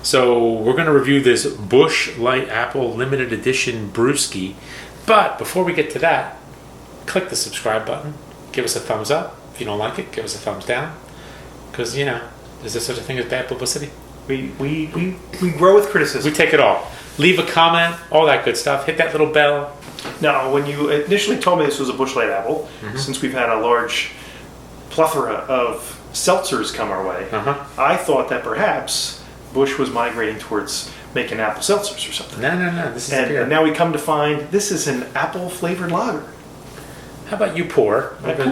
So we're going to review this Busch Light Apple limited edition brewski. But before we get to that, click the subscribe button. Give us a thumbs up. If you don't like it, give us a thumbs down. Because, is there such a thing as bad publicity? We grow with criticism. We take it all. Leave a comment, all that good stuff. Hit that little bell. Now, when you initially told me this was a Busch Light Apple, since we've had a large plethora of seltzers come our way, I thought that perhaps Busch was migrating towards making apple seltzers or something. No. This is a beer. And now we come to find this is an apple-flavored lager. How about you pour? And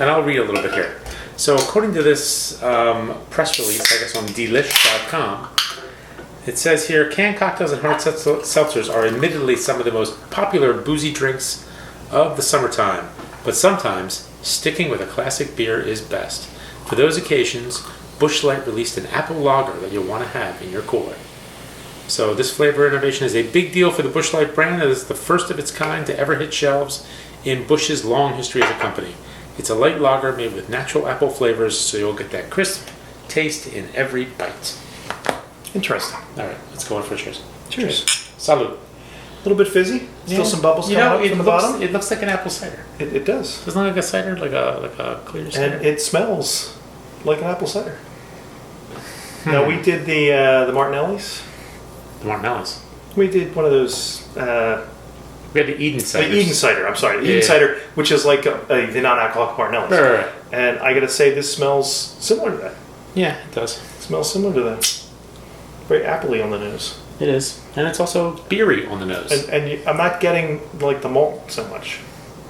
I'll read a little bit here. So according to this press release, I guess on delish.com, it says here, canned cocktails and hard seltzers are admittedly some of the most popular boozy drinks of the summertime, but sometimes sticking with a classic beer is best. For those occasions, Busch Light released an apple lager that you'll want to have in your cooler. So this flavor innovation is a big deal for the Busch Light brand. It is the first of its kind to ever hit shelves in Busch's long history as a company. It's a light lager made with natural apple flavors, so you'll get that crisp taste in every bite. Interesting. All right, let's go on for a cheers. Cheers. Salud. A little bit fizzy. Still some bubbles coming up from the bottom. It looks like an apple cider. It does. Doesn't it look like a cider, like a clear cider? And it smells like an apple cider. Now, we did the Martinellis. The Martinellis. We did one of those... we had the Eden cider. The Eden cider, I'm sorry. The Eden cider, which is like the non-alcoholic Martinellis. Right. And I got to say, this smells similar to that. Yeah, it does. It smells similar to that. Very appley on the nose. It is. And it's also beery on the nose. And I'm not getting like the malt so much.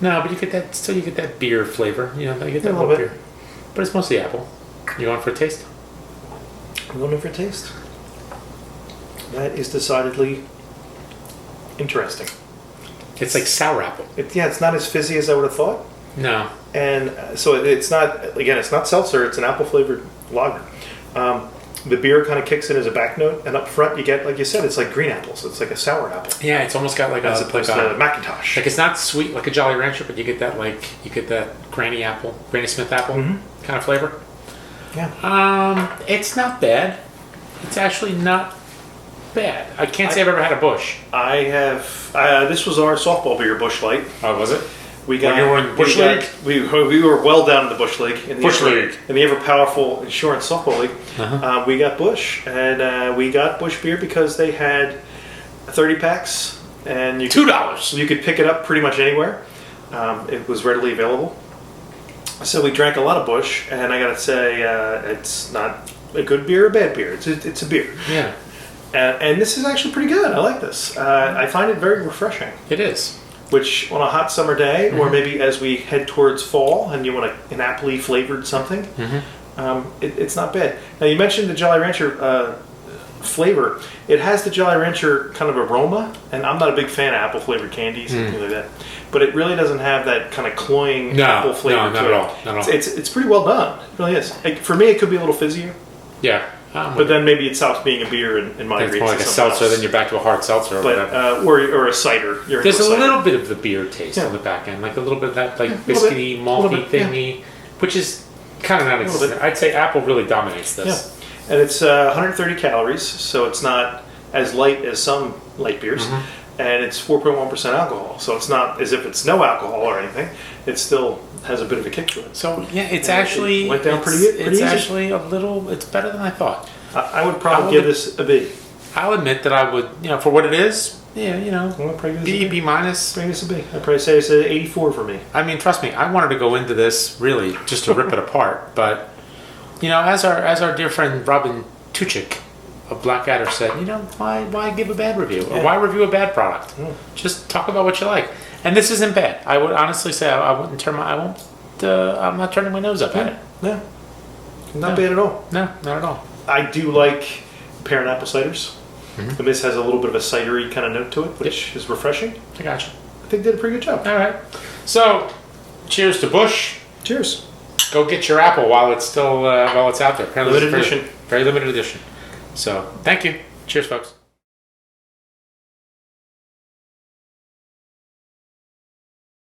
No, but you get that beer flavor. You get that a little bit. Beer. But it's mostly apple. You going for a taste? I'm going for a taste. That is decidedly interesting. It's like sour apple. It's not as fizzy as I would have thought. No. And so it's not seltzer, it's an apple flavored lager. The beer kind of kicks in as a back note, and up front you get, like you said, it's like green apples. It's like a sour apple. Yeah, it's almost got like as opposed to Macintosh. Like it's not sweet like a Jolly Rancher, but you get that Granny Smith apple kind of flavor. Yeah. It's not bad. It's actually not bad. I can't say I've ever had a Busch. I have. This was our softball beer, Busch Light. Oh, was it? We got. You were in Busch League? We were well down in the Busch League. In the ever powerful insurance softball league. We got Busch, and we got Busch beer because they had 30 packs, and $2. You could pick it up pretty much anywhere. It was readily available. So we drank a lot of Busch, and I got to say, it's not a good beer or a bad beer. It's a beer. Yeah. And this is actually pretty good. I like this. I find it very refreshing. It is. Which, on a hot summer day, or maybe as we head towards fall, and you want an appley flavored something, it's not bad. Now, you mentioned the Jolly Rancher flavor. It has the Jolly Rancher kind of aroma, and I'm not a big fan of apple flavored candies and things like that. But it really doesn't have that kind of cloying apple flavor to it. Not at all. It's pretty well done. It really is. For me, it could be a little fizzier. Yeah. But then maybe it stops being a beer and migrates it's more like to a seltzer, else. then you're back to a hard seltzer. Or a cider. There's a little bit of the beer taste on the back end, like a little bit of that biscuity, malty thingy, which is kind of not existent. I'd say apple really dominates this. Yeah. And it's 130 calories, so it's not as light as some light beers. And it's 4.1% alcohol, so it's not as if it's no alcohol or anything. It still has a bit of a kick to it. So yeah, it went down pretty easy. It's actually it's better than I thought. I would probably give this a B. I'll admit that I would, for what it is, B minus. Bring this a B. I'd probably say it's an 84 for me. I mean, trust me, I wanted to go into this really just to rip it apart, but as our dear friend Robin Tuchik of Blackadder said, why give a bad review? Or why review a bad product? Just talk about what you like. And this isn't bad. I would honestly say I'm not turning my nose up at it. No. Not bad at all. No, not at all. I do like pear and apple ciders. And this has a little bit of a cidery kind of note to it, which is refreshing. I gotcha. I think they did a pretty good job. All right. So, cheers to Busch. Cheers. Go get your apple while it's still out there. Limited edition. Very limited edition. So, thank you. Cheers, folks.